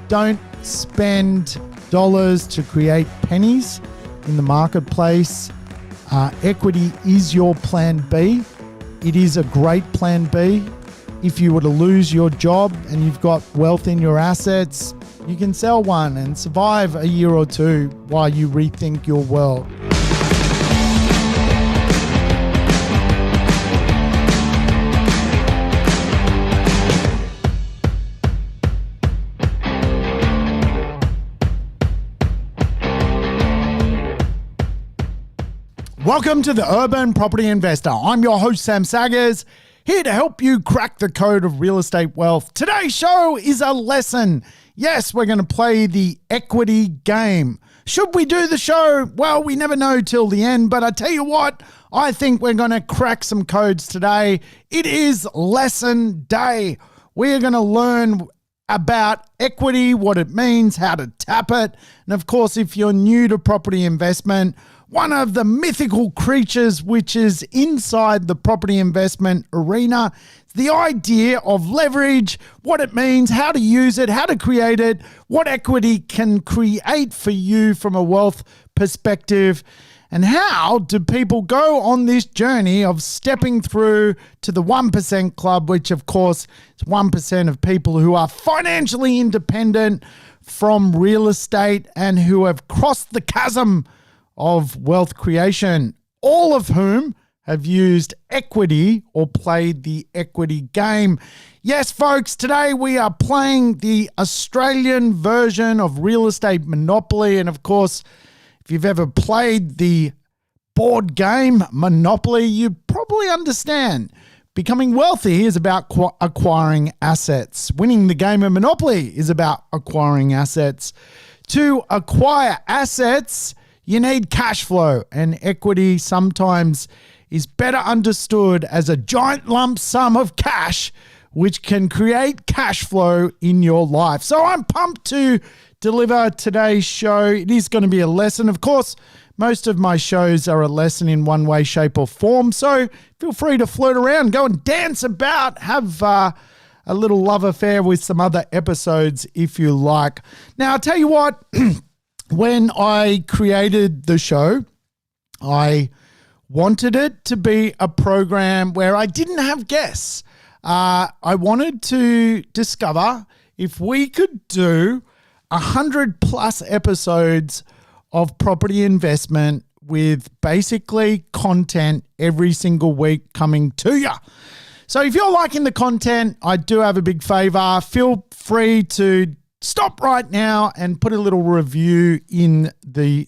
don't spend dollars to create pennies in the marketplace. Equity is your plan B. It is a great plan B. If you were to lose your job and you've got wealth in your assets, you can sell one and survive a year or two while you rethink your world. Welcome to the Urban Property Investor. I'm your host, Sam Saggers, here to help you crack the code of real estate wealth. Today's show is a lesson. Yes, we're going to play the equity game. Should we do the show? Well, we never know till the end, but I tell you what, I think we're going to crack some codes today. It is lesson day. We're going to learn about equity, what it means, how to tap it. And of course, if you're new to property investment, one of the mythical creatures which is inside the property investment arena, the idea of leverage, what it means, how to use it, how to create it, what equity can create for you from a wealth perspective, and how do people go on this journey of stepping through to the 1% club, which of course is 1% of people who are financially independent from real estate and who have crossed the chasm of wealth creation, all of whom have used equity or played the equity game. Yes, folks, today we are playing the Australian version of real estate Monopoly. And of course, if you've ever played the board game Monopoly, you probably understand becoming wealthy is about acquiring assets. Winning the game of Monopoly is about acquiring assets. To acquire assets, you need cash flow, and equity sometimes is better understood as a giant lump sum of cash, which can create cash flow in your life. So I'm pumped to deliver today's show. It is going to be a lesson. Of course, most of my shows are a lesson in one way, shape, or form. So feel free to flirt around, go and dance about, have a little love affair with some other episodes if you like. Now, I'll tell you what. When I created the show, I wanted it to be a program where I didn't have guests. I wanted to discover if we could do 100 plus episodes of property investment with basically content every single week coming to you. So if you're liking the content, I do have a big favor. Feel free to stop right now and put a little review in the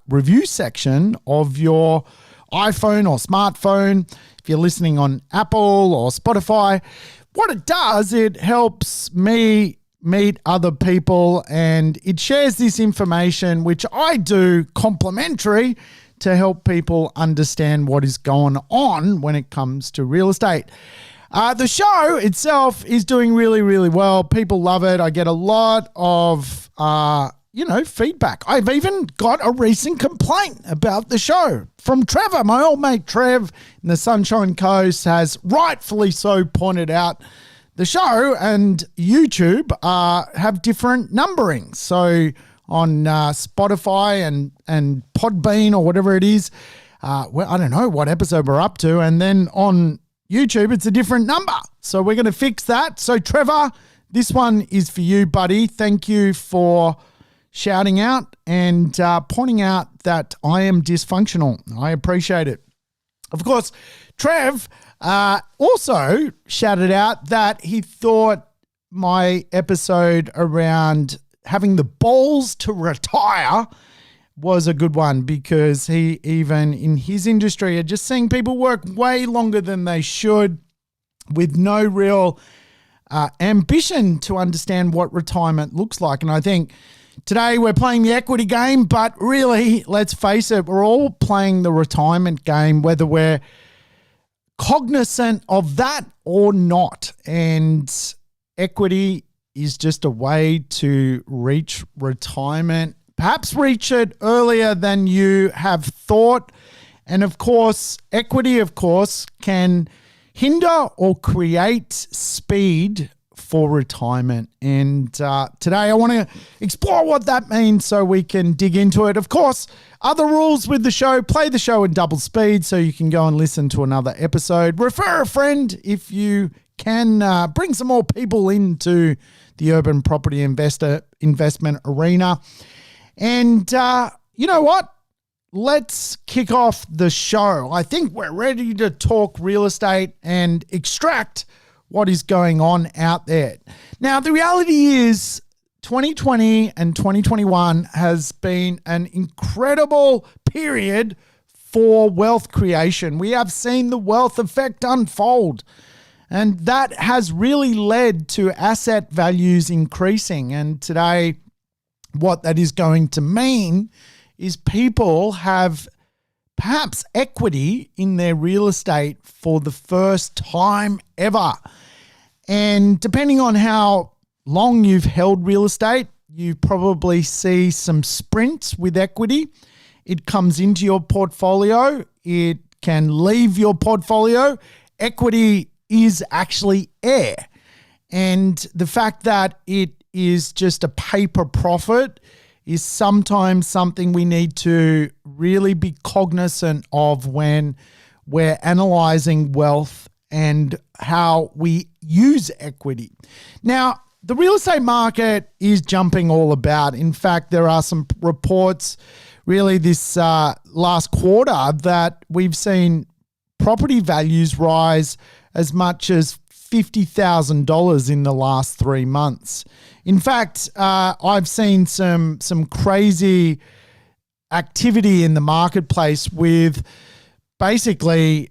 review section of your iPhone or smartphone. If you're listening on Apple or Spotify, what it does, it helps me meet other people and it shares this information, which I do complimentary to help people understand what is going on when it comes to real estate. The show itself is doing really, really well. People love it. I get a lot of, feedback. I've even got a recent complaint about the show from Trevor. My old mate Trev in the Sunshine Coast has rightfully so pointed out the show and YouTube have different numberings. So on Spotify and Podbean or whatever it is, I don't know what episode we're up to. And then on YouTube, it's a different number. So we're going to fix that. So Trevor, this one is for you, buddy. Thank you for shouting out and pointing out that I am dysfunctional. I appreciate it. Of course, Trev also shouted out that he thought my episode around having the balls to retire was a good one because he, even in his industry, are just seeing people work way longer than they should with no real ambition to understand what retirement looks like. And I think today we're playing the equity game, but really, let's face it, we're all playing the retirement game, whether we're cognizant of that or not. And equity is just a way to reach retirement, perhaps reach it earlier than you have thought. And of course, equity, of course, can hinder or create speed for retirement. And today I want to explore what that means so we can dig into it. Of course, other rules with the show: play the show in double speed so you can go and listen to another episode. Refer a friend if you can. Bring some more people into the urban property investment arena. And you know what? Let's kick off the show. I think we're ready to talk real estate and extract what is going on out there. Now, the reality is 2020 and 2021 has been an incredible period for wealth creation. We have seen the wealth effect unfold, and that has really led to asset values increasing. And today, what that is going to mean is people have perhaps equity in their real estate for the first time ever. And depending on how long you've held real estate, you probably see some sprints with equity. It comes into your portfolio. It can leave your portfolio. Equity is actually air. And the fact that it is just a paper profit is sometimes something we need to really be cognizant of when we're analyzing wealth and how we use equity. Now, the real estate market is jumping all about. In fact, there are some reports really this last quarter that we've seen property values rise as much as $50,000 in the last 3 months. In fact, I've seen some crazy activity in the marketplace with basically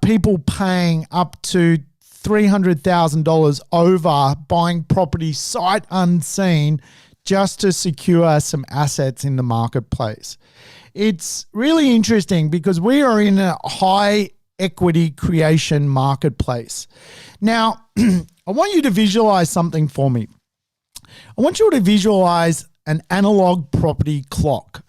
people paying up to $300,000 over buying property sight unseen just to secure some assets in the marketplace. It's really interesting because we are in a high equity creation marketplace. Now, I want you to visualize something for me. I want you to visualize an analog property clock.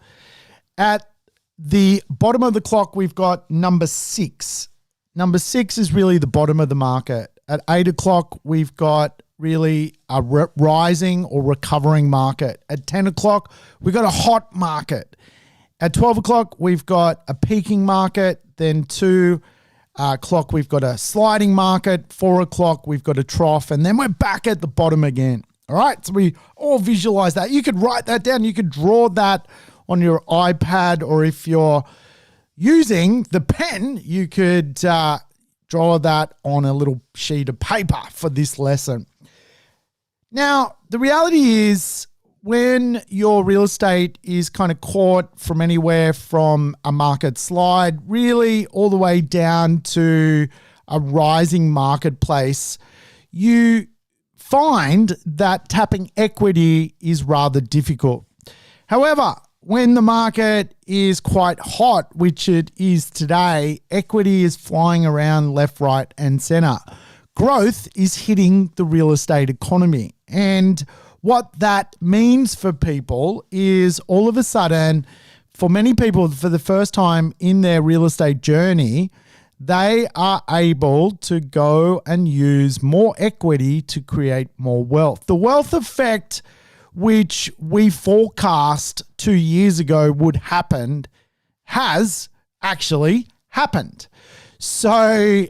At the bottom of the clock, we've got number 6. Number 6 is really the bottom of the market. At 8 o'clock, we've got really a rising or recovering market. At 10 o'clock, we've got a hot market. At 12 o'clock, we've got a peaking market. Then 2 o'clock, we've got a sliding market. 4 o'clock, we've got a trough. And then we're back at the bottom again. All right, so we all visualize that. You could write that down. You could draw that on your iPad, or if you're using the pen, you could draw that on a little sheet of paper for this lesson. Now, the reality is when your real estate is kind of caught from anywhere from a market slide, really all the way down to a rising marketplace, you find that tapping equity is rather difficult. However, when the market is quite hot, which it is today, equity is flying around left, right, and center. Growth is hitting the real estate economy. And what that means for people is all of a sudden, for many people, for the first time in their real estate journey, they are able to go and use more equity to create more wealth. The wealth effect, which we forecast 2 years ago would happen, has actually happened. So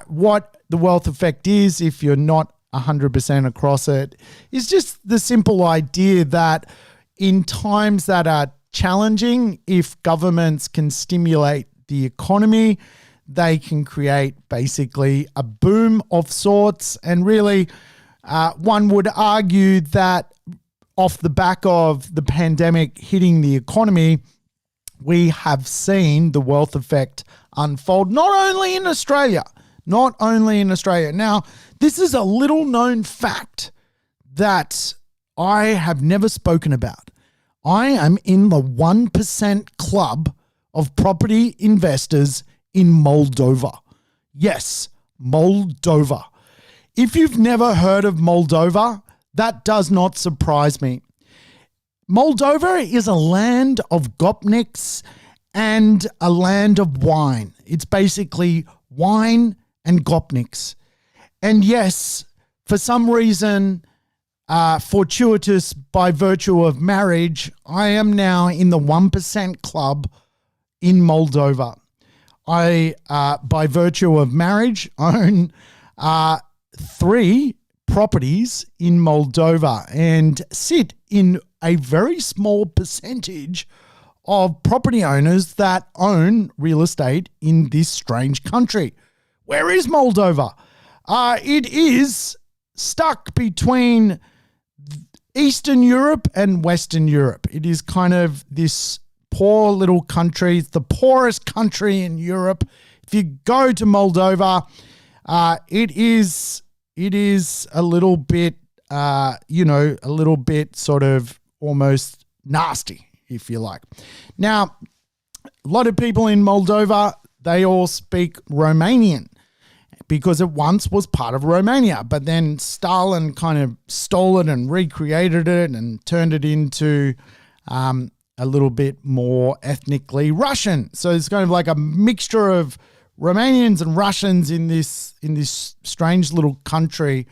what the wealth effect is, if you're not 100% across it, is just the simple idea that in times that are challenging, if governments can stimulate the economy, they can create basically a boom of sorts. And really, one would argue that off the back of the pandemic hitting the economy, we have seen the wealth effect unfold, not only in Australia. Now, this is a little known fact that I have never spoken about. I am in the 1% club of property investors in Moldova. Yes, Moldova. If you've never heard of Moldova, that does not surprise me. Moldova is a land of gopniks and a land of wine. It's basically wine and gopniks. And yes, for some reason, fortuitous by virtue of marriage, I am now in the 1% club in Moldova. I, by virtue of marriage, own 3 properties in Moldova and sit in a very small percentage of property owners that own real estate in this strange country. Where is Moldova? It is stuck between Eastern Europe and Western Europe. It is kind of this poor little country. It's the poorest country in Europe. If you go to Moldova, it is a little bit, a little bit sort of almost nasty, if you like. Now, a lot of people in Moldova, they all speak Romanian because it once was part of Romania, but then Stalin kind of stole it and recreated it and turned it into a little bit more ethnically Russian. So it's kind of like a mixture of Romanians and Russians in this strange little country.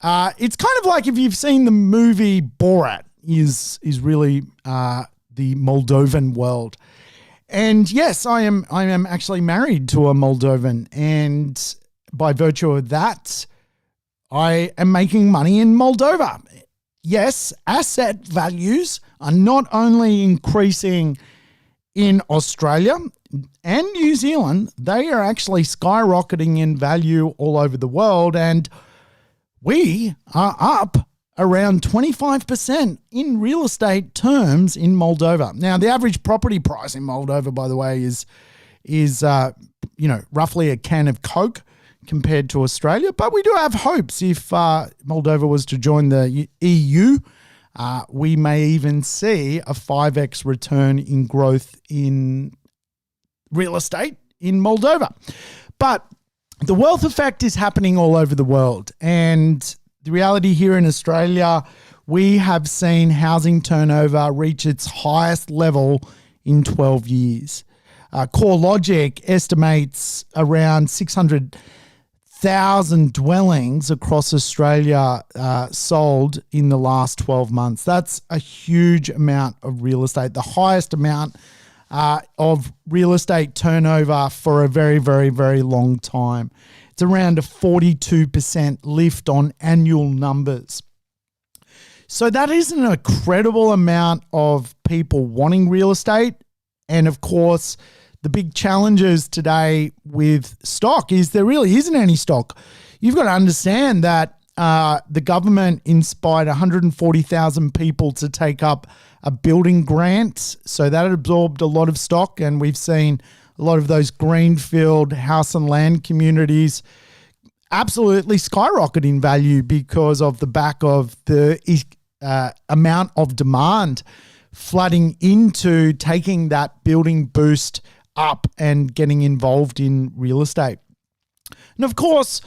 It's kind of like if you've seen the movie Borat is really the Moldovan world. And yes, I am actually married to a Moldovan, and by virtue of that, I am making money in Moldova. Yes, asset values are not only increasing in Australia and New Zealand, they are actually skyrocketing in value all over the world, and we are up around 25% in real estate terms in Moldova. Now, the average property price in Moldova, by the way, is roughly a can of Coke compared to Australia. But we do have hopes if Moldova was to join the EU. We may even see a 5x return in growth in real estate in Moldova. But the wealth effect is happening all over the world. And the reality here in Australia, we have seen housing turnover reach its highest level in 12 years. CoreLogic estimates around 600,000 dwellings across Australia sold in the last 12 months. That's a huge amount of real estate, the highest amount of real estate turnover for a very, very, very long time. It's around a 42% lift on annual numbers. So that is an incredible amount of people wanting real estate. And of course, the big challenges today with stock is there really isn't any stock. You've got to understand that the government inspired 140,000 people to take up a building grant. So that absorbed a lot of stock, and we've seen a lot of those greenfield house and land communities absolutely skyrocket in value because of the back of the amount of demand flooding into taking that building boost up and getting involved in real estate. And of course,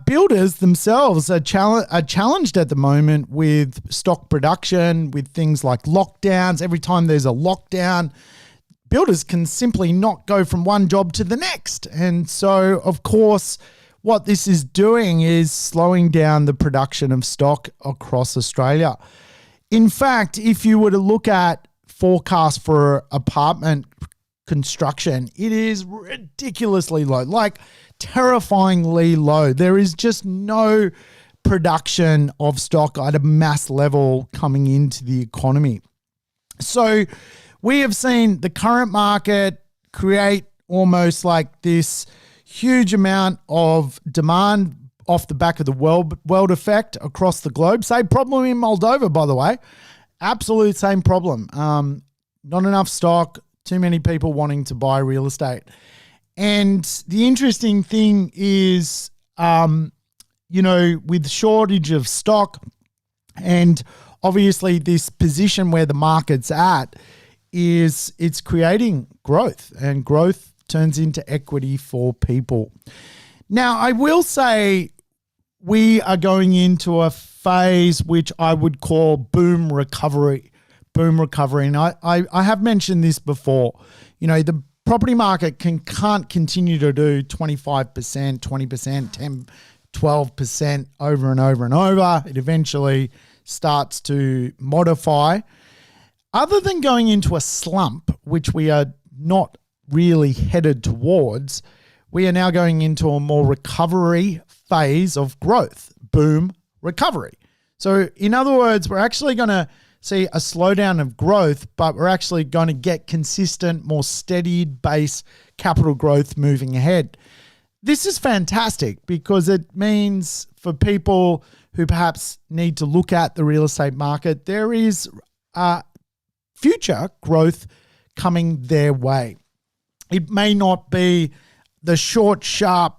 builders themselves are challenged at the moment with stock production, with things like lockdowns. Every time there's a lockdown, builders can simply not go from one job to the next. And so, of course, what this is doing is slowing down the production of stock across Australia. In fact, if you were to look at forecasts for apartment construction, it is ridiculously low, like terrifyingly low. There is just no production of stock at a mass level coming into the economy. So we have seen the current market create almost like this huge amount of demand off the back of the world effect across the globe. Same problem in Moldova, by the way. Absolute same problem. Not enough stock, too many people wanting to buy real estate. And the interesting thing is, with shortage of stock and obviously this position where the market's at, is it's creating growth, and growth turns into equity for people. Now, I will say we are going into a phase which I would call boom recovery. And I have mentioned this before. The property market can't continue to do 25%, 20%, 12% over and over and over. It eventually starts to modify. Other than going into a slump, which we are not really headed towards, we are now going into a more recovery phase of growth. Boom, recovery. So in other words, we're actually going to see a slowdown of growth, but we're actually going to get consistent, more steady base capital growth moving ahead. This is fantastic because it means for people who perhaps need to look at the real estate market, there is future growth coming their way. It may not be the short, sharp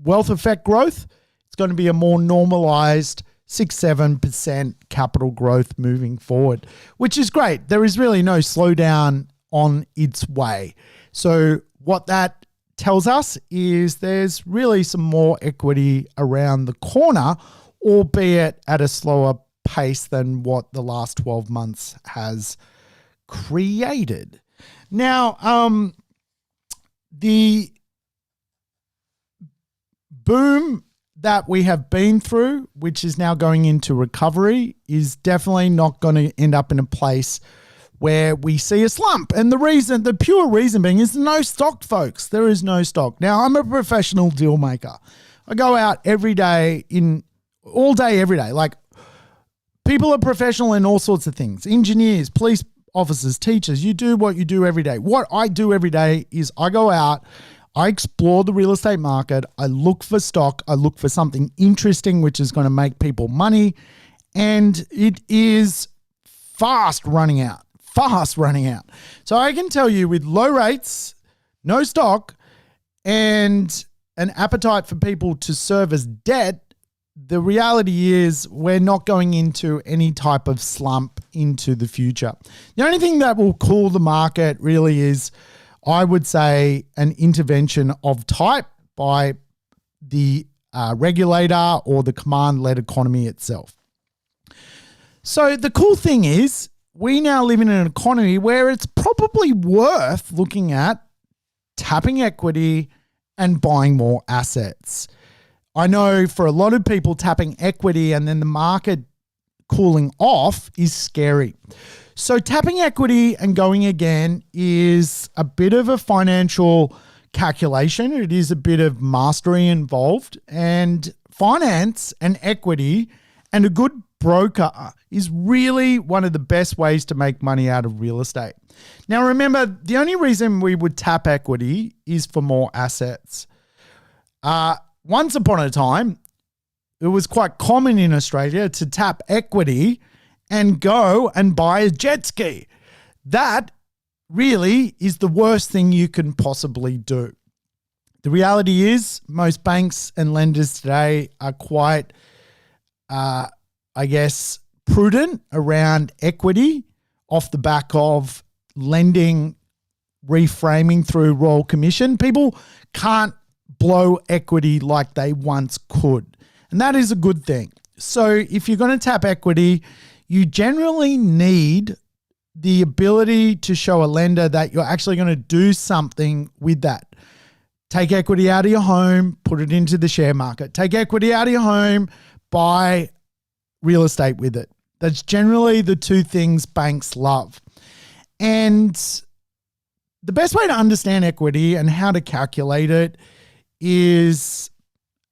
wealth effect growth. It's going to be a more normalized 6-7% capital growth moving forward, which is great. There is really no slowdown on its way. So what that tells us is there's really some more equity around the corner, albeit at a slower pace than what the last 12 months has created. Now, the boom that we have been through, which is now going into recovery, is definitely not going to end up in a place where we see a slump. And the pure reason being is no stock, folks. There is no stock. Now, I'm a professional deal maker. I go out every day all day, every day. Like, people are professional in all sorts of things. Engineers, police officers, teachers, you do what you do every day. What I do every day is I go out, I explore the real estate market, I look for stock, I look for something interesting which is going to make people money, and it is fast running out. So I can tell you, with low rates, no stock, and an appetite for people to service debt, the reality is we're not going into any type of slump into the future. The only thing that will cool the market really is, I would say, an intervention of type by the regulator or the command-led economy itself. So the cool thing is, we now live in an economy where it's probably worth looking at tapping equity and buying more assets. I know for a lot of people, tapping equity and then the market cooling off is scary. So tapping equity and going again is a bit of a financial calculation. It is a bit of mastery involved, and finance and equity and a good broker is really one of the best ways to make money out of real estate. Now, remember, the only reason we would tap equity is for more assets. Once upon a time, it was quite common in Australia to tap equity and go and buy a jet ski. That really is the worst thing you can possibly do. The reality is most banks and lenders today are quite, prudent around equity off the back of lending reframing through Royal Commission. People can't blow equity like they once could. And that is a good thing. So if you're going to tap equity, you generally need the ability to show a lender that you're actually going to do something with that. Take equity out of your home, put it into the share market. Take equity out of your home, buy real estate with it. That's generally the two things banks love. And the best way to understand equity and how to calculate it is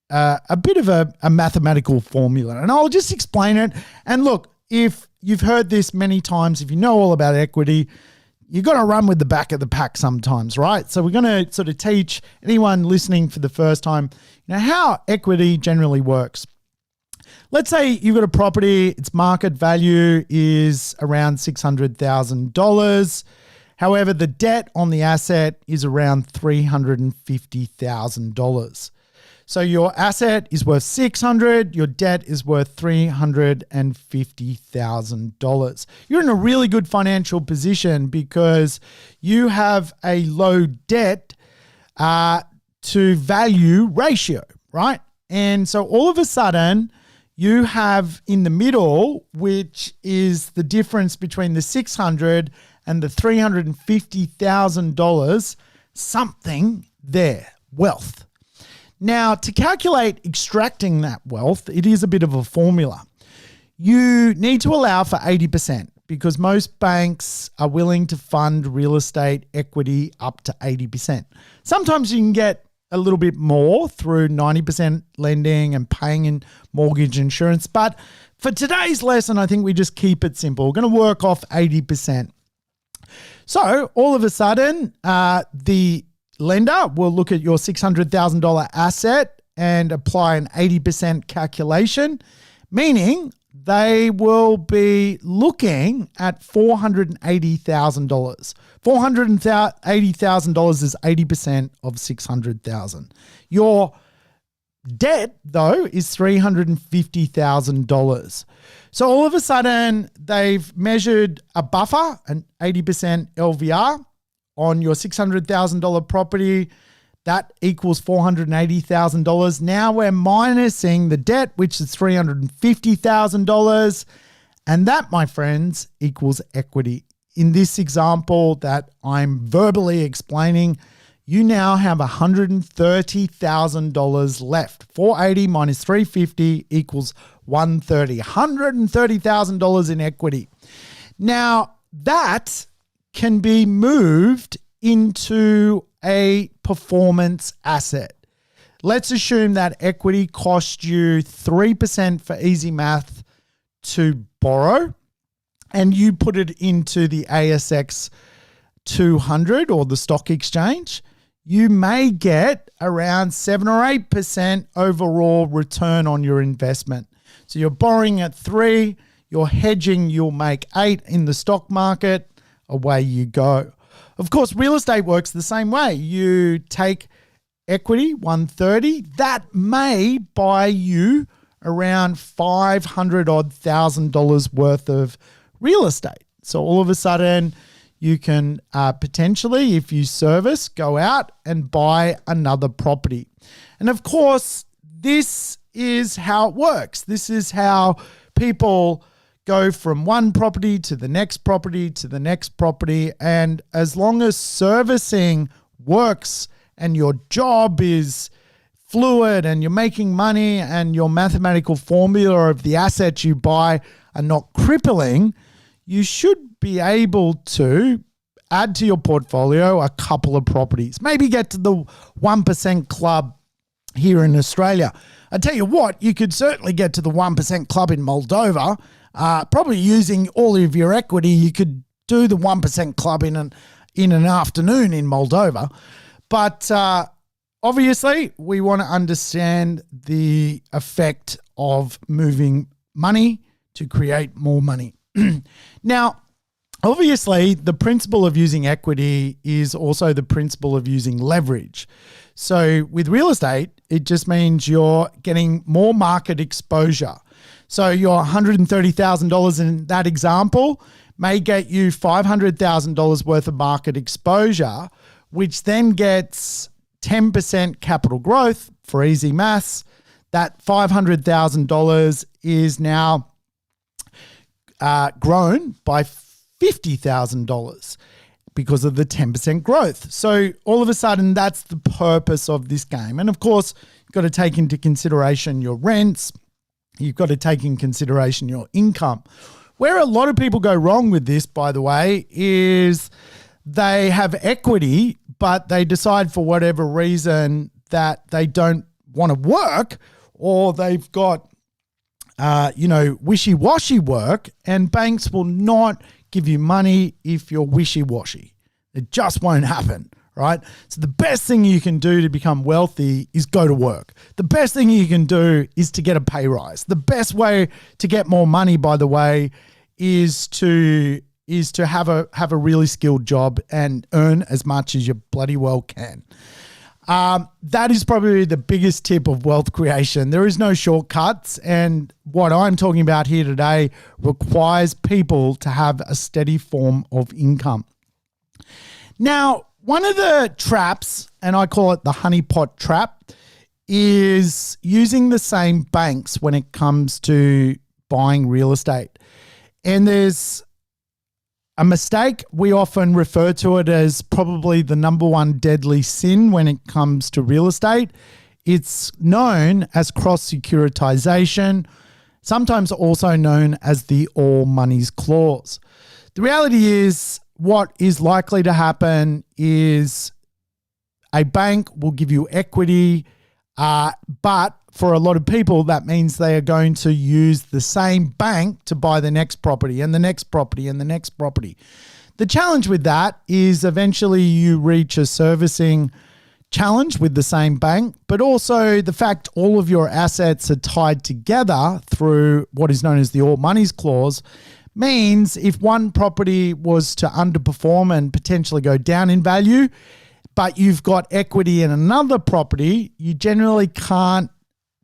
a bit of a mathematical formula. And I'll just explain it. And look, if you've heard this many times, if you know all about equity, you've got to run with the back of the pack sometimes, right? So we're going to sort of teach anyone listening for the first time, how equity generally works. Let's say you've got a property, its market value is around $600,000. However, the debt on the asset is around $350,000. So your asset is worth $600,000, your debt is worth $350,000. You're in a really good financial position because you have a low debt to value ratio, right? And so all of a sudden, you have in the middle, which is the difference between the $600,000 and the $350,000, something there, wealth. Now, to calculate extracting that wealth, it is a bit of a formula. You need to allow for 80% because most banks are willing to fund real estate equity up to 80%. Sometimes you can get a little bit more through 90% lending and paying in mortgage insurance. But for today's lesson, I think we just keep it simple. We're going to work off 80%. So all of a sudden, the lender will look at your $600,000 asset and apply an 80% calculation, meaning they will be looking at $480,000. $480,000 is 80% of $600,000. Your debt, though, is $350,000. So all of a sudden, they've measured a buffer, an 80% LVR on your $600,000 property. That equals $480,000. Now we're minusing the debt, which is $350,000. And that, my friends, equals equity. In this example that I'm verbally explaining, you now have $130,000 left. 480 minus 350 equals 130. $130,000 in equity. Now, that can be moved into a performance asset. Let's assume that equity cost you 3% for easy math to borrow, and you put it into the ASX 200 or the stock exchange. You may get around 7 or 8% overall return on your investment. So you're borrowing at 3, you're hedging, you'll make 8 in the stock market, away you go. Of course, real estate works the same way. You take equity, 130, that may buy you around $500,000 worth of real estate. So all of a sudden, you can potentially, if you service, go out and buy another property. And of course, this is how it works. This is how people go from one property to the next property to the next property. And as long as servicing works and your job is fluid and you're making money and your mathematical formula of the assets you buy are not crippling, you should be able to add to your portfolio a couple of properties. Maybe get to the 1% club here in Australia. I tell you what, you could certainly get to the 1% club in Moldova. Probably using all of your equity, you could do the 1% club in an afternoon in Moldova. But obviously, we want to understand the effect of moving money to create more money. Now, obviously, the principle of using equity is also the principle of using leverage. So with real estate, it just means you're getting more market exposure. So your $130,000 in that example may get you $500,000 worth of market exposure, which then gets 10% capital growth for easy maths. That $500,000 is now grown by $50,000 because of the 10% growth. So all of a sudden, that's the purpose of this game. And of course, you've got to take into consideration your rents. You've got to take in consideration your income. Where a lot of people go wrong with this, by the way, is they have equity, but they decide for whatever reason that they don't want to work, or they've got, wishy-washy work, and banks will not give you money if you're wishy-washy. It just won't happen, right? So the best thing you can do to become wealthy is go to work. The best thing you can do is to get a pay rise. The best way to get more money, by the way, is to have a really skilled job and earn as much as you bloody well can. That is probably the biggest tip of wealth creation. There is no shortcuts, and what I'm talking about here today requires people to have a steady form of income. Now, one of the traps, and I call it the honeypot trap, is using the same banks when it comes to buying real estate. And there's a mistake. We often refer to it as probably the number one deadly sin when it comes to real estate, It's known as cross-securitization, sometimes also known as the all monies clause. The reality is what is likely to happen is a bank will give you equity, but for a lot of people, that means they are going to use the same bank to buy the next property and the next property and the next property. The challenge with that is eventually you reach a servicing challenge with the same bank, but also the fact all of your assets are tied together through what is known as the all monies clause means if one property was to underperform and potentially go down in value, but you've got equity in another property, you generally can't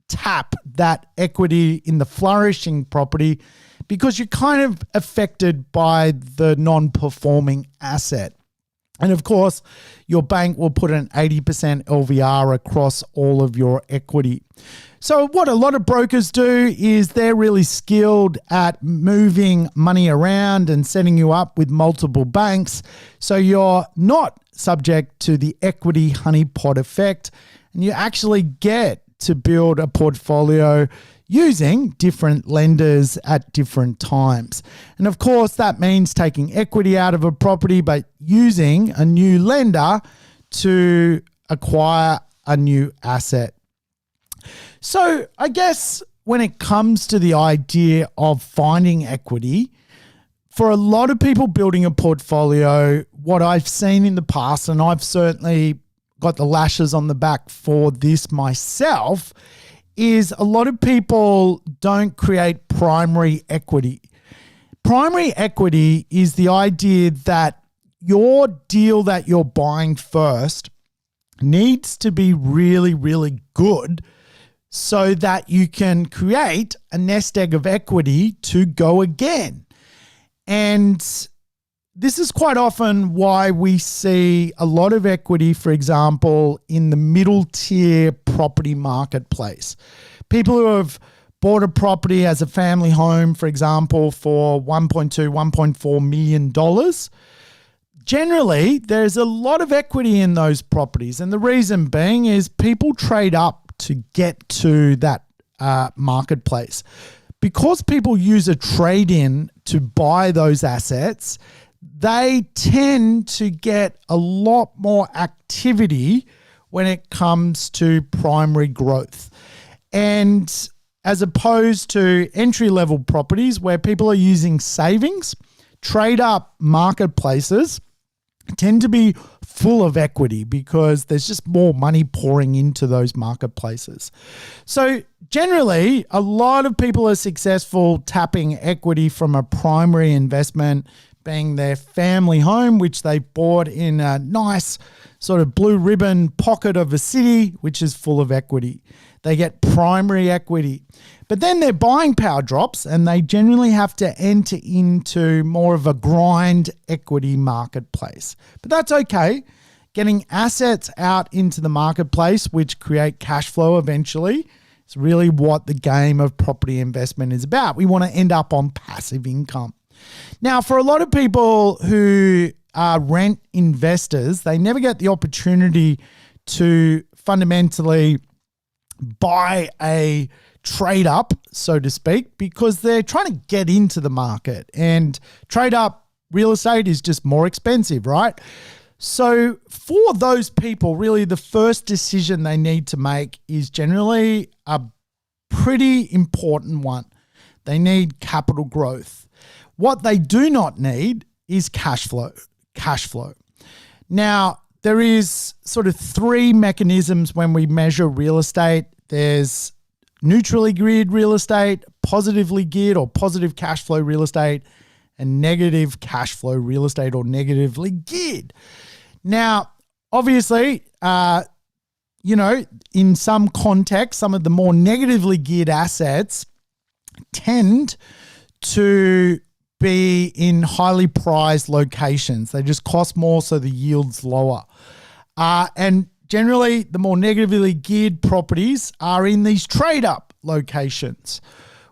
tap that equity in the flourishing property because you're kind of affected by the non-performing asset. And of course, your bank will put an 80% LVR across all of your equity. So what a lot of brokers do is they're really skilled at moving money around and setting you up with multiple banks. So you're not subject to the equity honeypot effect, and you actually get to build a portfolio using different lenders at different times. And of course, that means taking equity out of a property, but using a new lender to acquire a new asset. So I guess when it comes to the idea of finding equity, for a lot of people building a portfolio, what I've seen in the past, and I've certainly got the lashes on the back for this myself, is a lot of people don't create primary equity. Primary equity is the idea that your deal that you're buying first needs to be really, really good so that you can create a nest egg of equity to go again. And this is quite often why we see a lot of equity, for example, in the middle tier property marketplace. People who have bought a property as a family home, for example, for $1.2, $1.4 million. Generally, there's a lot of equity in those properties. And the reason being is people trade up to get to that marketplace. Because people use a trade-in to buy those assets, they tend to get a lot more activity when it comes to primary growth. And as opposed to entry-level properties where people are using savings, trade-up marketplaces tend to be full of equity because there's just more money pouring into those marketplaces. So generally, a lot of people are successful tapping equity from a primary investment being their family home, which they bought in a nice sort of blue ribbon pocket of a city, which is full of equity. They get primary equity. But then their buying power drops and they generally have to enter into more of a grind equity marketplace. But that's okay. Getting assets out into the marketplace, which create cash flow eventually, is really what the game of property investment is about. We want to end up on passive income. Now, for a lot of people who are rent investors, they never get the opportunity to fundamentally buy a trade up, so to speak, because they're trying to get into the market, and trade up real estate is just more expensive, right? So for those people, really the first decision they need to make is generally a pretty important one. They need capital growth. What they do not need is cash flow. Now, there is sort of three mechanisms when we measure real estate. There's neutrally geared real estate, positively geared or positive cash flow real estate, and negative cash flow real estate or negatively geared. Now, obviously, in some contexts, some of the more negatively geared assets tend to be in highly prized locations. They just cost more, so the yield's lower. And generally, the more negatively geared properties are in these trade-up locations,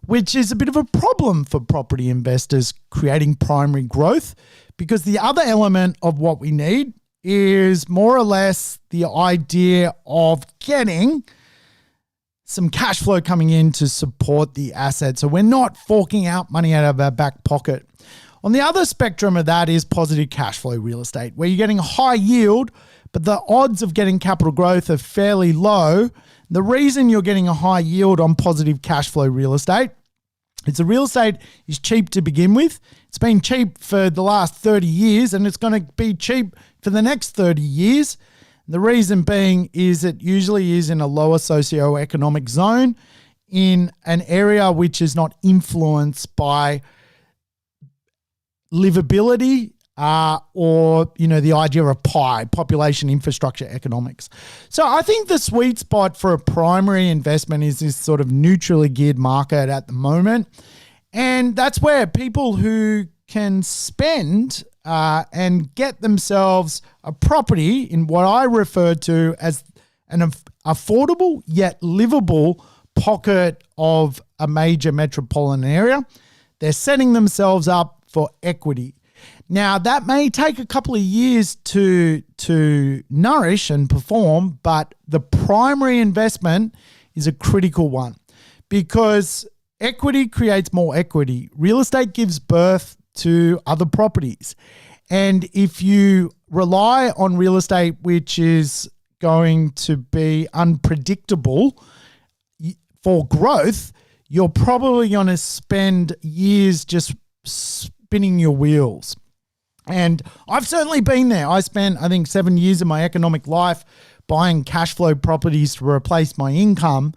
which is a bit of a problem for property investors creating primary growth, because the other element of what we need is more or less the idea of getting some cash flow coming in to support the asset. So we're not forking out money out of our back pocket. On the other spectrum of that is positive cash flow real estate, where you're getting a high yield, but the odds of getting capital growth are fairly low. The reason you're getting a high yield on positive cash flow real estate, the real estate is cheap to begin with. It's been cheap for the last 30 years and it's going to be cheap for the next 30 years. The reason being is it usually is in a lower socioeconomic zone in an area which is not influenced by livability or, the idea of pie, population infrastructure economics. So I think the sweet spot for a primary investment is this sort of neutrally geared market at the moment. And that's where people who can spend and get themselves a property in what I refer to as an affordable yet livable pocket of a major metropolitan area, they're setting themselves up for equity. Now, that may take a couple of years to nourish and perform, but the primary investment is a critical one because equity creates more equity. Real estate gives birth to other properties. And if you rely on real estate, which is going to be unpredictable for growth, you're probably going to spend years just spinning your wheels. And I've certainly been there. I spent, 7 years of my economic life buying cash flow properties to replace my income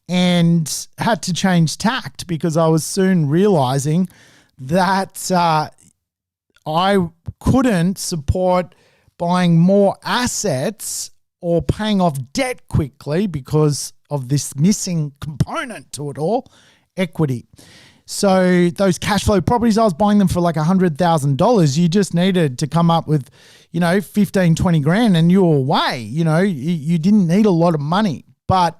and had to change tact because I was soon realizing that I couldn't support buying more assets or paying off debt quickly because of this missing component to it all, equity. So those cash flow properties, I was buying them for like $100,000. You just needed to come up with, 15, 20 grand and you were away. You didn't need a lot of money, but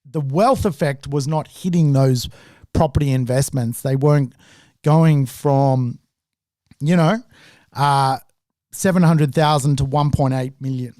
the wealth effect was not hitting those property investments. They weren't going from, 700,000 to 1.8 million.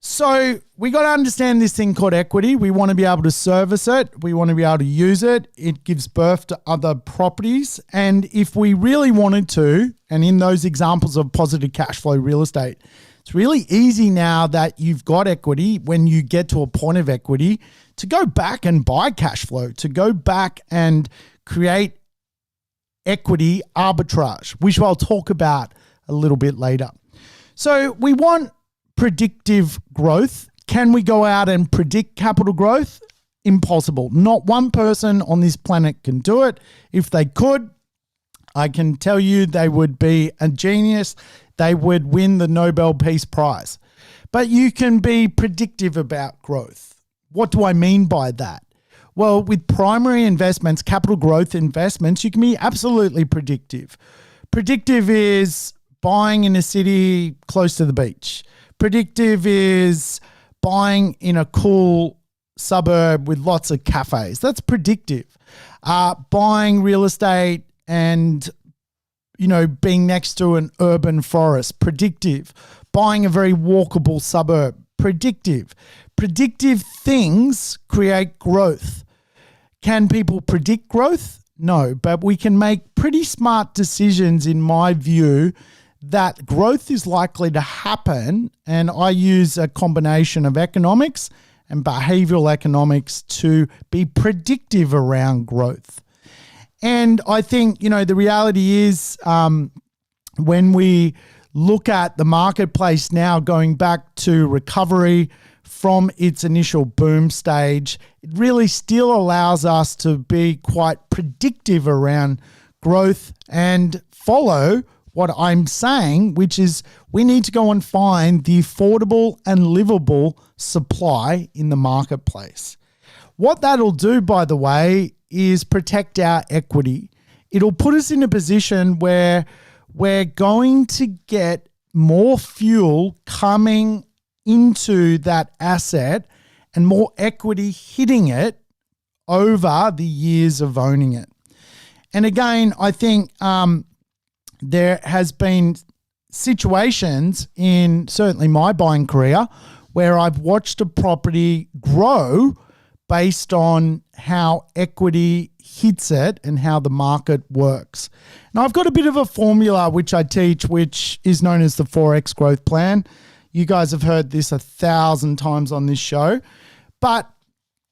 So we got to understand this thing called equity. We want to be able to service it. We want to be able to use it. It gives birth to other properties. And if we really wanted to, and in those examples of positive cash flow real estate, it's really easy now that you've got equity when you get to a point of equity to go back and buy cash flow, to go back and create equity arbitrage, which I'll talk about a little bit later. So we want predictive growth. Can we go out and predict capital growth? Impossible. Not one person on this planet can do it. If they could, I can tell you they would be a genius. They would win the Nobel Peace Prize. But you can be predictive about growth. What do I mean by that? Well, with primary investments, capital growth investments, you can be absolutely predictive. Predictive is buying in a city close to the beach. Predictive is buying in a cool suburb with lots of cafes. That's predictive. Buying real estate and, being next to an urban forest. Predictive. Buying a very walkable suburb. Predictive. Predictive things create growth. Can people predict growth? No, but we can make pretty smart decisions, in my view, that growth is likely to happen. And I use a combination of economics and behavioral economics to be predictive around growth. And I think, the reality is when we look at the marketplace now going back to recovery from its initial boom stage, it really still allows us to be quite predictive around growth and follow what I'm saying, which is we need to go and find the affordable and livable supply in the marketplace. What that'll do, by the way, is protect our equity. It'll put us in a position where we're going to get more fuel coming into that asset and more equity hitting it over the years of owning it. And again, I think there has been situations in certainly my buying career where I've watched a property grow, based on how equity hits it and how the market works. Now, I've got a bit of a formula which I teach, which is known as the 4X growth plan. You guys have heard this 1,000 times on this show, but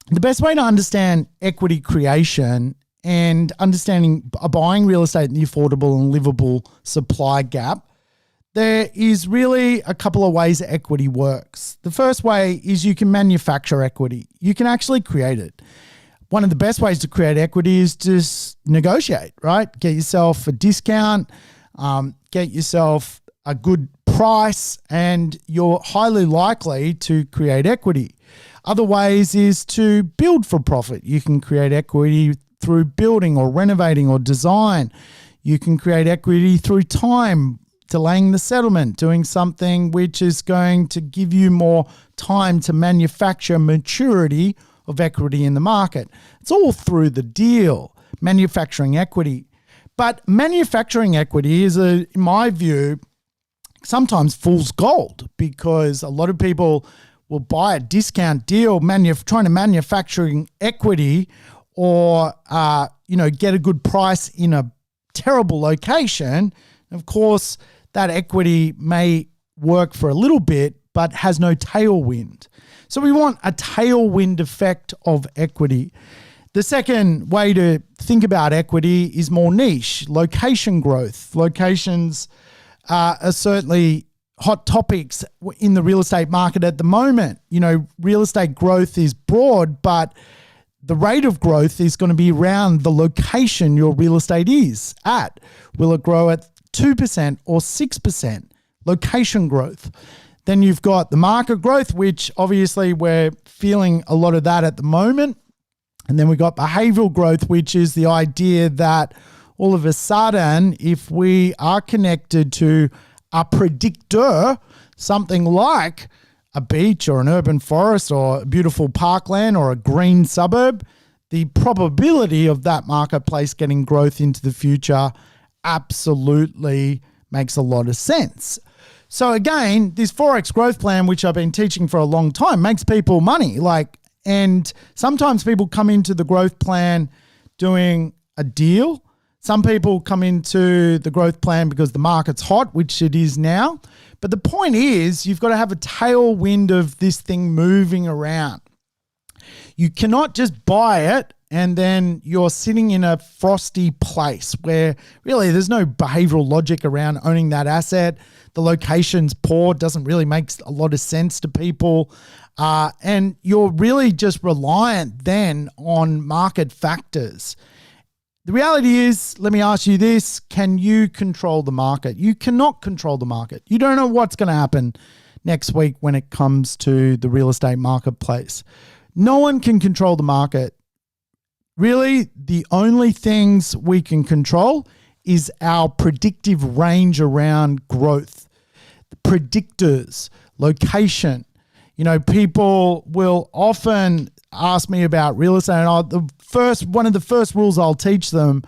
the best way to understand equity creation and understanding buying real estate in the affordable and livable supply gap, there is really a couple of ways equity works. The first way is you can manufacture equity. You can actually create it. One of the best ways to create equity is just negotiate, right? Get yourself a discount, get yourself a good price, and you're highly likely to create equity. Other ways is to build for profit. You can create equity through building or renovating or design. You can create equity through time, delaying the settlement, doing something which is going to give you more time to manufacture maturity of equity in the market. It's all through the deal, manufacturing equity. But manufacturing equity is, in my view, sometimes fool's gold, because a lot of people will buy a discount deal trying to manufacturing equity or get a good price in a terrible location. Of course, that equity may work for a little bit, but has no tailwind. So we want a tailwind effect of equity. The second way to think about equity is more niche, location growth. Locations are certainly hot topics in the real estate market at the moment. Real estate growth is broad, but the rate of growth is going to be around the location your real estate is at. Will it grow at 2% or 6%? Location growth. Then you've got the market growth, which obviously we're feeling a lot of that at the moment. And then we've got behavioral growth, which is the idea that all of a sudden, if we are connected to a predictor, something like a beach or an urban forest or a beautiful parkland or a green suburb, the probability of that marketplace getting growth into the future absolutely makes a lot of sense. So again, this 4X growth plan, which I've been teaching for a long time, makes people money. And sometimes people come into the growth plan doing a deal. Some people come into the growth plan because the market's hot, which it is now. But the point is, you've got to have a tailwind of this thing moving around. You cannot just buy it and then you're sitting in a frosty place where really there's no behavioral logic around owning that asset. The location's poor, doesn't really make a lot of sense to people. And you're really just reliant then on market factors. The reality is, let me ask you this, can you control the market? You cannot control the market. You don't know what's going to happen next week when it comes to the real estate marketplace. No one can control the market. Really, the only things we can control is our predictive range around growth, the predictors, location. People will often ask me about real estate, and one of the first rules I'll teach them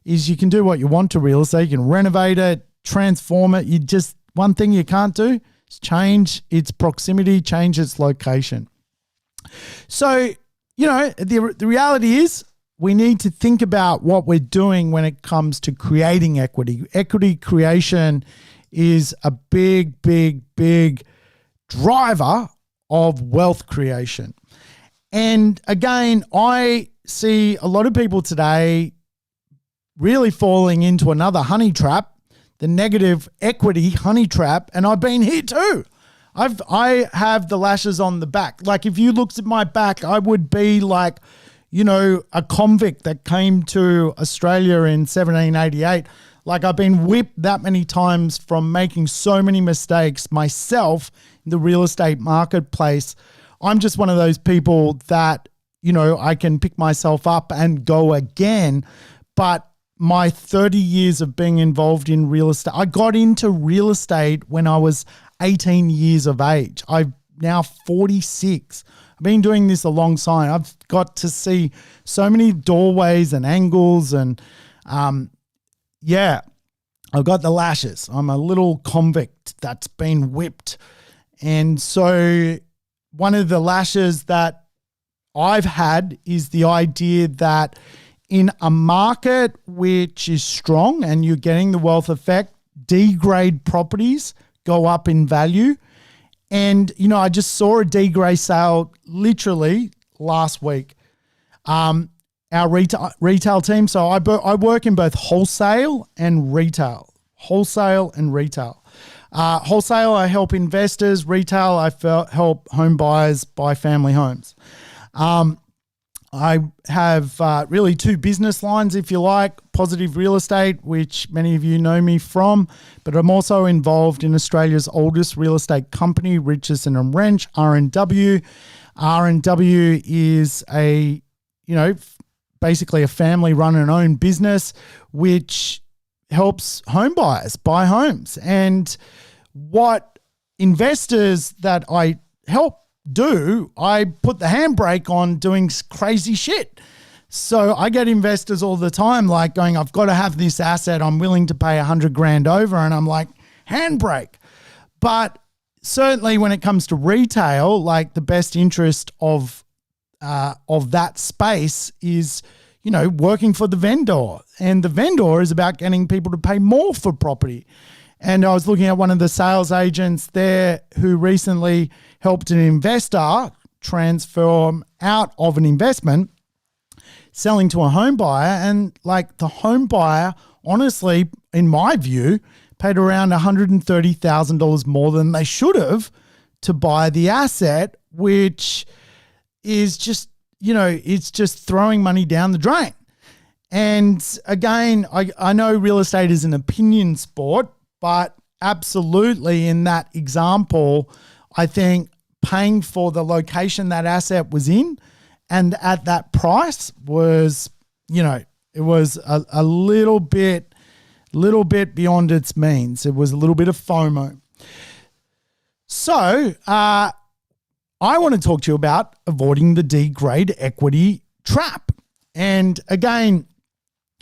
is you can do what you want to real estate. You can renovate it, transform it. One thing you can't do is change its proximity, change its location. So, the reality is we need to think about what we're doing when it comes to creating equity. Equity creation is a big, big, big driver of wealth creation. And again, I see a lot of people today really falling into another honey trap, the negative equity honey trap, and I've been here too. I have the lashes on the back. Like if you looked at my back, I would be like, a convict that came to Australia in 1788. Like I've been whipped that many times from making so many mistakes myself in the real estate marketplace. I'm just one of those people that, I can pick myself up and go again. But my 30 years of being involved in real estate, I got into real estate when I was 18 years of age. I'm now 46. I've been doing this a long time. I've got to see so many doorways and angles and I've got the lashes. I'm a little convict that's been whipped. And so one of the lashes that I've had is the idea that in a market which is strong and you're getting the wealth effect, D-grade properties go up in value. And, I just saw a D-grade sale literally last week. Our retail team, so I work in both wholesale and retail. Wholesale, I help investors. Retail, I help home buyers buy family homes. I have really two business lines, if you like. Positive Real Estate, which many of you know me from, but I'm also involved in Australia's oldest real estate company, Richardson and Wrench, R&W. R&W is basically a family-run and owned business which helps home buyers buy homes. And what investors that I help do, I put the handbrake on doing crazy shit. So I get investors all the time like going, I've got to have this asset. I'm willing to pay $100,000 over. And I'm like, handbrake. But certainly when it comes to retail, like the best interest of that space is, working for the vendor. And the vendor is about getting people to pay more for property. And I was looking at one of the sales agents there who recently helped an investor transform out of an investment, selling to a home buyer. And like the home buyer, honestly, in my view, paid around $130,000 more than they should have to buy the asset, which is just, it's just throwing money down the drain. And again, I know real estate is an opinion sport, but absolutely in that example, I think paying for the location that asset was in and at that price was, it was a little bit beyond its means. It was a little bit of FOMO. So I want to talk to you about avoiding the D-grade equity trap. And again,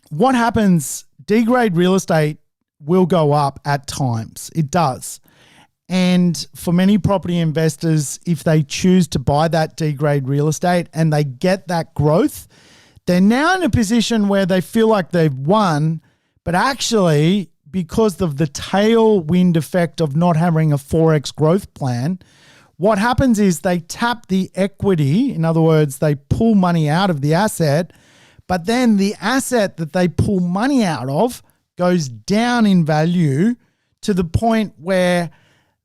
what happens, D-grade real estate will go up at times. It does. And for many property investors, if they choose to buy that D-grade real estate and they get that growth, they're now in a position where they feel like they've won, but actually, because of the tailwind effect of not having a 4x growth plan, what happens is they tap the equity. In other words, they pull money out of the asset, but then the asset that they pull money out of goes down in value to the point where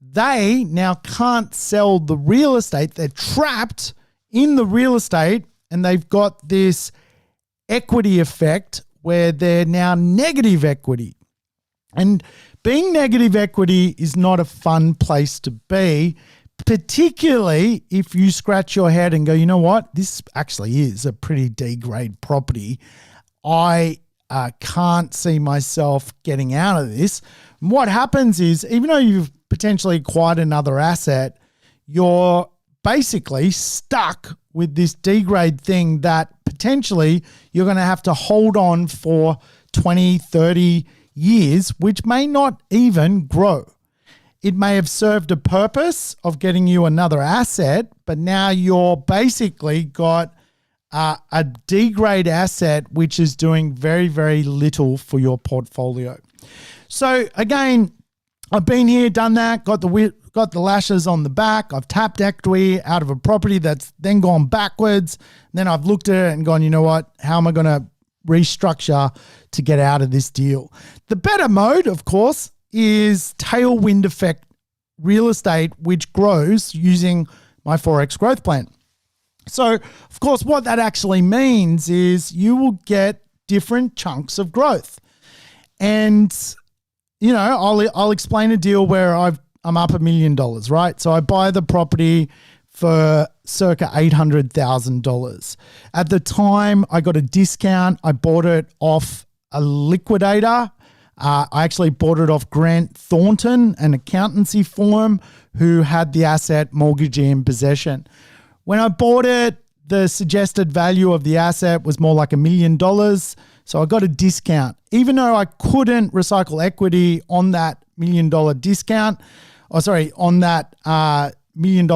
they now can't sell the real estate. They're trapped in the real estate and they've got this equity effect where they're now negative equity. And being negative equity is not a fun place to be, particularly if you scratch your head and go, you know what, this actually is a pretty D-grade property. I can't see myself getting out of this. And what happens is, even though you've potentially acquired another asset, you're basically stuck with this D-grade thing that potentially you're going to have to hold on for 20, 30 years, which may not even grow. It may have served a purpose of getting you another asset, but now you're basically got a D-grade asset which is doing very, very little for your portfolio. So again, I've been here, done that, got the lashes on the back. I've tapped equity out of a property that's then gone backwards. Then I've looked at it and gone, you know what? How am I going to restructure to get out of this deal? The better mode, of course, is tailwind effect real estate, which grows using my 4X growth plan. So, of course, what that actually means is you will get different chunks of growth. And, I'll explain a deal where I'm up $1 million, right? So I buy the property for circa $800,000. At the time, I got a discount. I bought it off a liquidator. I actually bought it off Grant Thornton, an accountancy firm who had the asset mortgagee in possession. When I bought it, the suggested value of the asset was more like $1 million. So I got a discount. Even though I couldn't recycle equity on that $1 million discount, on that $1 million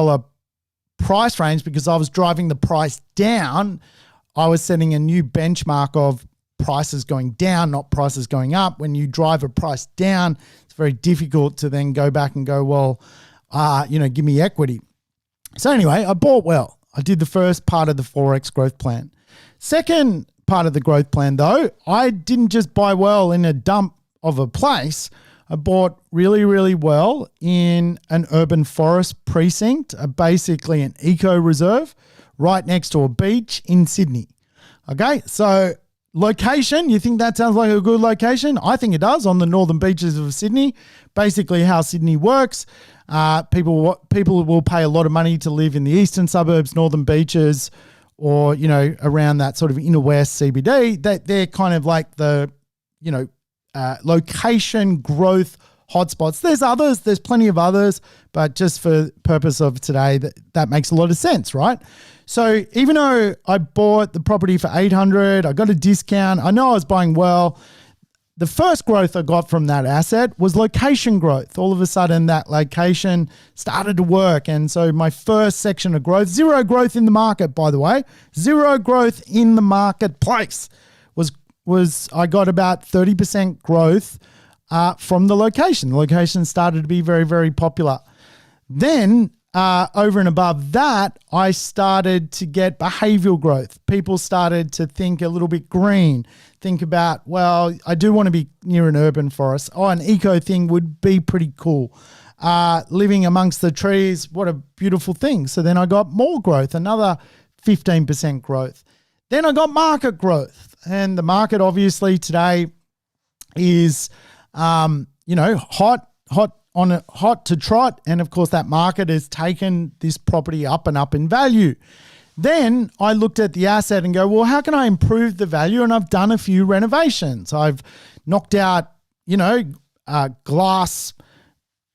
price range because I was driving the price down. I was setting a new benchmark of prices going down, not prices going up. When you drive a price down, it's very difficult to then go back and go, well, give me equity. So anyway, I bought well. I did the first part of the Forex growth plan. Second part of the growth plan, though, I didn't just buy well in a dump of a place. I bought really, really well in an urban forest precinct, basically an eco reserve right next to a beach in Sydney. Okay, so location, you think that sounds like a good location? I think it does, on the northern beaches of Sydney. Basically how Sydney works. People will pay a lot of money to live in the eastern suburbs, northern beaches, or, around that sort of inner west CBD. They're kind of like the, location growth hotspots. There's others, there's plenty of others, but just for purpose of today, that makes a lot of sense, right? So even though I bought the property for $800, I got a discount, I know I was buying well. The first growth I got from that asset was location growth. All of a sudden that location started to work. And so my first section of growth, zero growth in the market, by the way, zero growth in the marketplace, was I got about 30% growth from the location. The location started to be very, very popular. Then over and above that, I started to get behavioral growth. People started to think a little bit green, think about, well, I do want to be near an urban forest. Oh, an eco thing would be pretty cool. Living amongst the trees, what a beautiful thing. So then I got more growth, another 15% growth. Then I got market growth. And the market obviously today is, hot to trot. And of course that market has taken this property up and up in value. Then I looked at the asset and go, well, how can I improve the value? And I've done a few renovations. I've knocked out, glass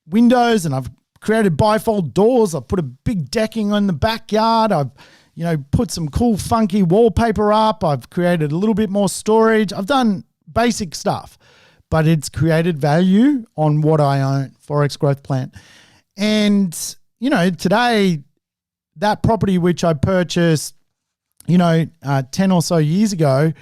windows, and I've created bifold doors. I've put a big decking on the backyard. I've put some cool funky wallpaper up. I've created a little bit more storage. I've done basic stuff, but it's created value on what I own, Forex growth plan. And, today that property, which I purchased, 10 or so years ago,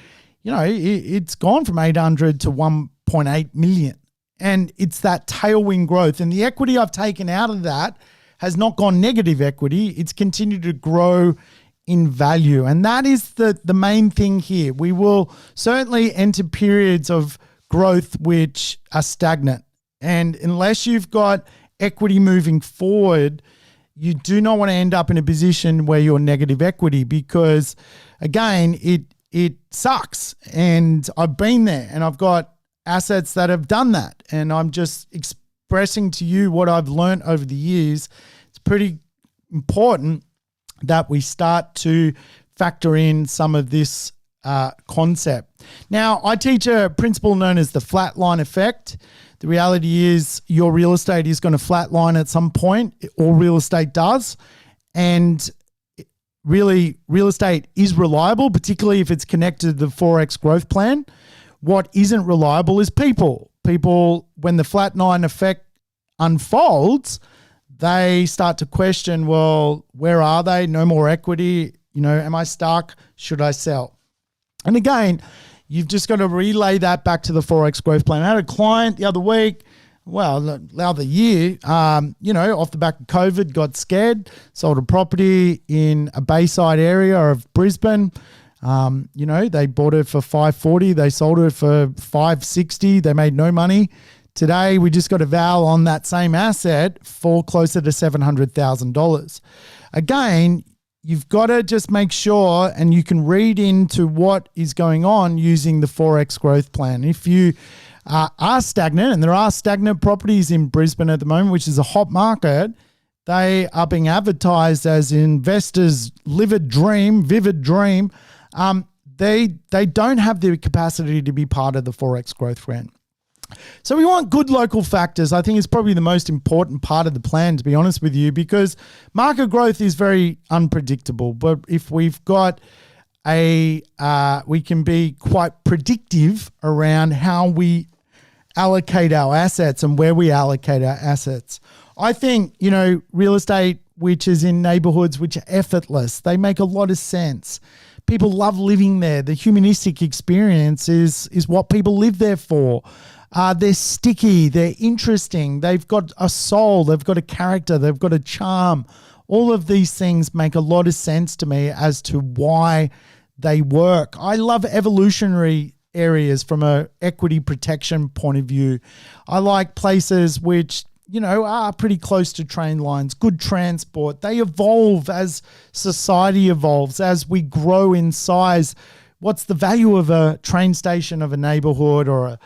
it's gone from 800 to 1.8 million. And it's that tailwind growth. And the equity I've taken out of that has not gone negative equity. It's continued to grow in value. And that is the main thing here. We will certainly enter periods of growth which are stagnant. And unless you've got equity moving forward, you do not want to end up in a position where you're negative equity, because again, it sucks. And I've been there, and I've got assets that have done that. And I'm just expressing to you what I've learned over the years. It's pretty important that we start to factor in some of this concept. Now, I teach a principle known as the flatline effect. The reality is your real estate is going to flatline at some point. All real estate does. And really, real estate is reliable, particularly if it's connected to the Forex growth plan. What isn't reliable is people. People, when the flatline effect unfolds, they start to question, well, where are they? No more equity. Am I stuck? Should I sell? And again, you've just got to relay that back to the Forex growth plan. I had a client the other week, the other year, off the back of COVID, got scared, sold a property in a Bayside area of Brisbane. They bought it for $540. They sold it for $560. They made no money. Today, we just got a val on that same asset for closer to $700,000. Again, you've got to just make sure, and you can read into what is going on using the Forex growth plan. If you are stagnant, and there are stagnant properties in Brisbane at the moment, which is a hot market, they are being advertised as investors' vivid dream. They don't have the capacity to be part of the Forex growth plan. So we want good local factors. I think it's probably the most important part of the plan, to be honest with you, because market growth is very unpredictable. But if we've got we can be quite predictive around how we allocate our assets and where we allocate our assets. I think, real estate which is in neighborhoods which are effortless. They make a lot of sense. People love living there. The humanistic experience is what people live there for. They're sticky. They're interesting. They've got a soul. They've got a character. They've got a charm. All of these things make a lot of sense to me as to why they work. I love evolutionary areas from a equity protection point of view. I like places which, are pretty close to train lines, good transport. They evolve as society evolves, as we grow in size. What's the value of a train station of a neighborhood or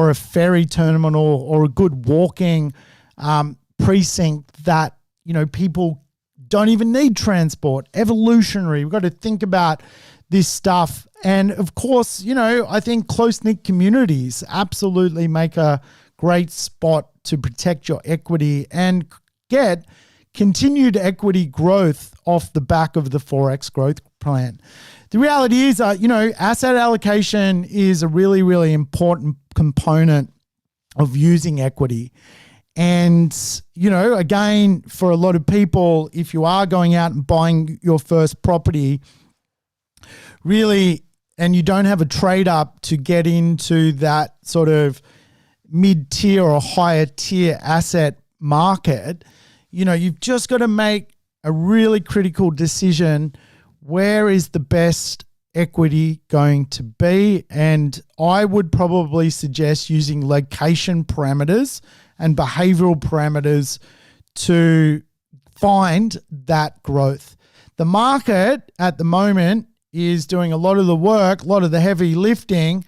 a ferry terminal or a good walking precinct that, people don't even need transport? Evolutionary. We've got to think about this stuff. And of course, I think close-knit communities absolutely make a great spot to protect your equity and get continued equity growth off the back of the 4X growth plan. The reality is, asset allocation is a really, really important component of using equity. And, again, for a lot of people, if you are going out and buying your first property, really, and you don't have a trade up to get into that sort of mid-tier or higher tier asset market, you've just got to make a really critical decision. Where is the best equity going to be? And I would probably suggest using location parameters and behavioral parameters to find that growth. The market at the moment is doing a lot of the work, a lot of the heavy lifting,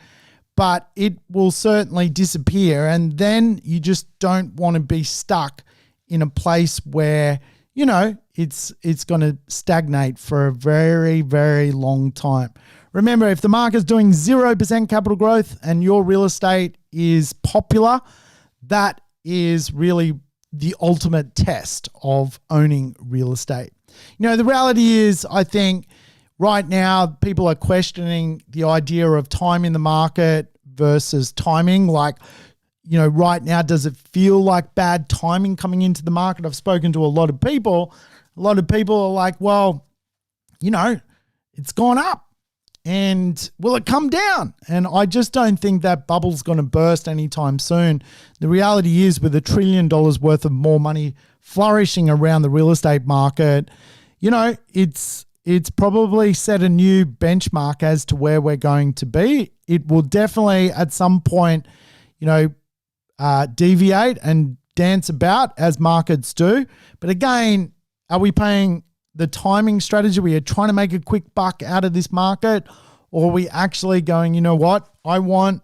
but it will certainly disappear. And then you just don't want to be stuck in a place where, it's going to stagnate for a very, very long time. Remember, if the market's doing 0% capital growth and your real estate is popular, that is really the ultimate test of owning real estate. The reality is, I think right now people are questioning the idea of time in the market versus timing. Like, right now, does it feel like bad timing coming into the market? I've spoken to a lot of people. A lot of people are like, well, it's gone up and will it come down? And I just don't think that bubble's going to burst anytime soon. The reality is, with $1 trillion worth of more money flourishing around the real estate market, it's probably set a new benchmark as to where we're going to be. It will definitely at some point, deviate and dance about as markets do. But again, are we paying the timing strategy? We are trying to make a quick buck out of this market, or are we actually going, I want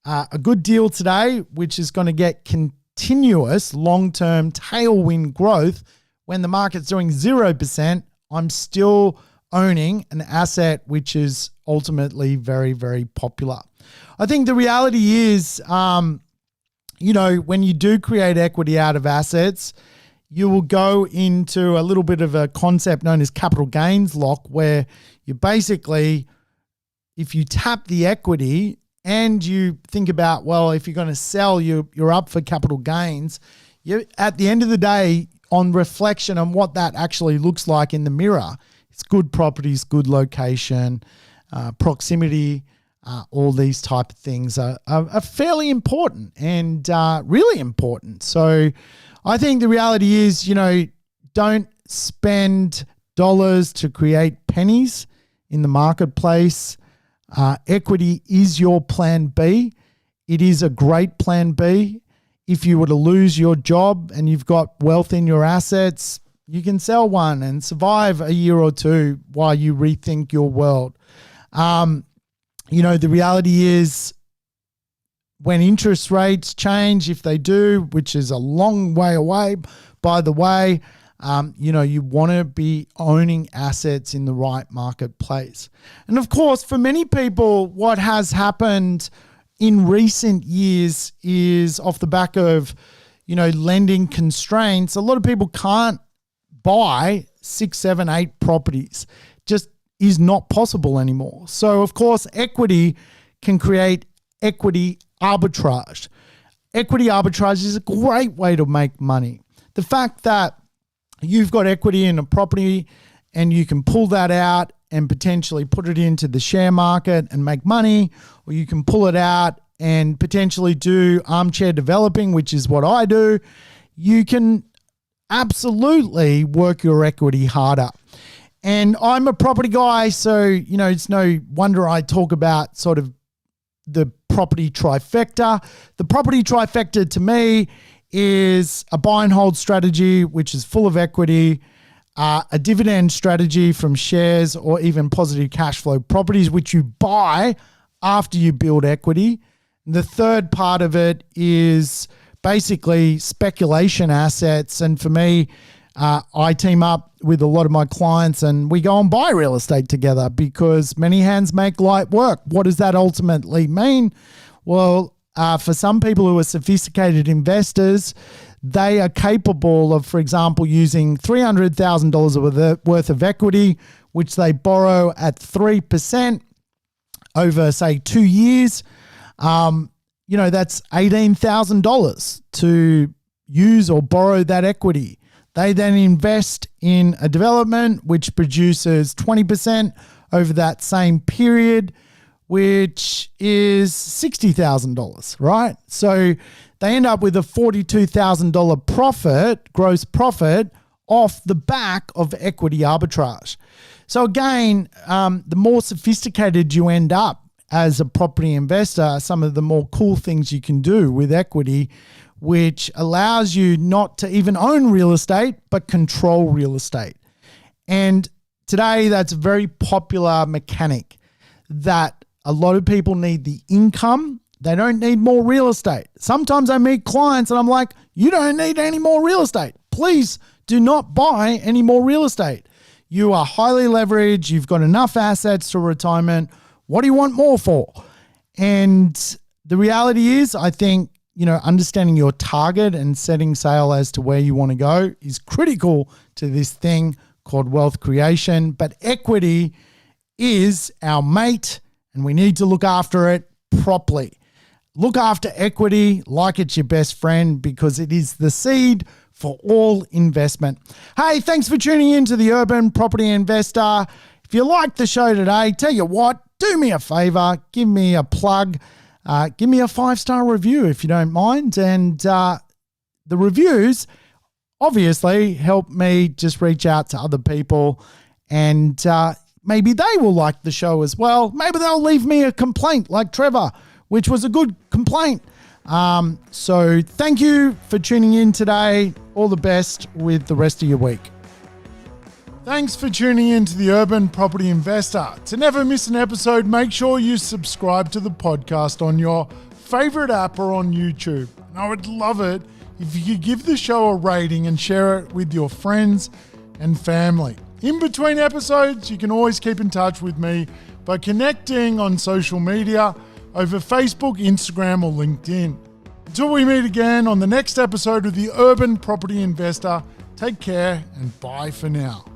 a good deal today, which is going to get continuous long-term tailwind growth. When the market's doing 0%, I'm still owning an asset which is ultimately very, very popular. I think the reality is, when you do create equity out of assets, you will go into a little bit of a concept known as capital gains lock, where you basically, if you tap the equity and you think about, well, if you're going to sell, you're up for capital gains. You, at the end of the day, on reflection on what that actually looks like in the mirror, it's good properties, good location, proximity, all these type of things are fairly important and really important. So I think the reality is, don't spend dollars to create pennies in the marketplace. Equity is your plan B. It is a great plan B. If you were to lose your job and you've got wealth in your assets, you can sell one and survive a year or two while you rethink your world. The reality is, when interest rates change, if they do, which is a long way away, by the way, you want to be owning assets in the right marketplace. And of course, for many people, what has happened in recent years is off the back of, lending constraints. A lot of people can't buy 6, 7, 8 properties. Just is not possible anymore. So of course, equity can create equity arbitrage. Equity arbitrage is a great way to make money. The fact that you've got equity in a property and you can pull that out and potentially put it into the share market and make money, or you can pull it out and potentially do armchair developing, which is what I do. You can absolutely work your equity harder. And I'm a property guy, so, it's no wonder I talk about sort of the property trifecta. The property trifecta to me is a buy and hold strategy, which is full of equity, a dividend strategy from shares or even positive cash flow properties, which you buy after you build equity. And the third part of it is basically speculation assets. And for me, I team up with a lot of my clients and we go and buy real estate together because many hands make light work. What does that ultimately mean? Well, for some people who are sophisticated investors, they are capable of, for example, using $300,000 worth of equity, which they borrow at 3% over, say, 2 years. That's $18,000 to use or borrow that equity. They then invest in a development which produces 20% over that same period, which is $60,000, right? So they end up with a $42,000 profit, gross profit, off the back of equity arbitrage. So again, the more sophisticated you end up as a property investor, some of the more cool things you can do with equity, which allows you not to even own real estate, but control real estate. And today, that's a very popular mechanic that a lot of people need the income. They don't need more real estate. Sometimes I meet clients and I'm like, you don't need any more real estate. Please do not buy any more real estate. You are highly leveraged. You've got enough assets to retirement. What do you want more for? And the reality is, I think, understanding your target and setting sail as to where you want to go is critical to this thing called wealth creation. But equity is our mate and we need to look after it properly. Look after equity like it's your best friend because it is the seed for all investment. Hey, thanks for tuning in to the Urban Property Investor. If you like the show today, tell you what, do me a favor, give me a plug. Give me a 5-star review if you don't mind. And the reviews obviously help me just reach out to other people and maybe they will like the show as well. Maybe they'll leave me a complaint like Trevor, which was a good complaint. So thank you for tuning in today. All the best with the rest of your week. Thanks for tuning in to the Urban Property Investor. To never miss an episode, make sure you subscribe to the podcast on your favorite app or on YouTube. And I would love it if you could give the show a rating and share it with your friends and family. In between episodes, you can always keep in touch with me by connecting on social media over Facebook, Instagram, or LinkedIn. Until we meet again on the next episode of the Urban Property Investor, take care and bye for now.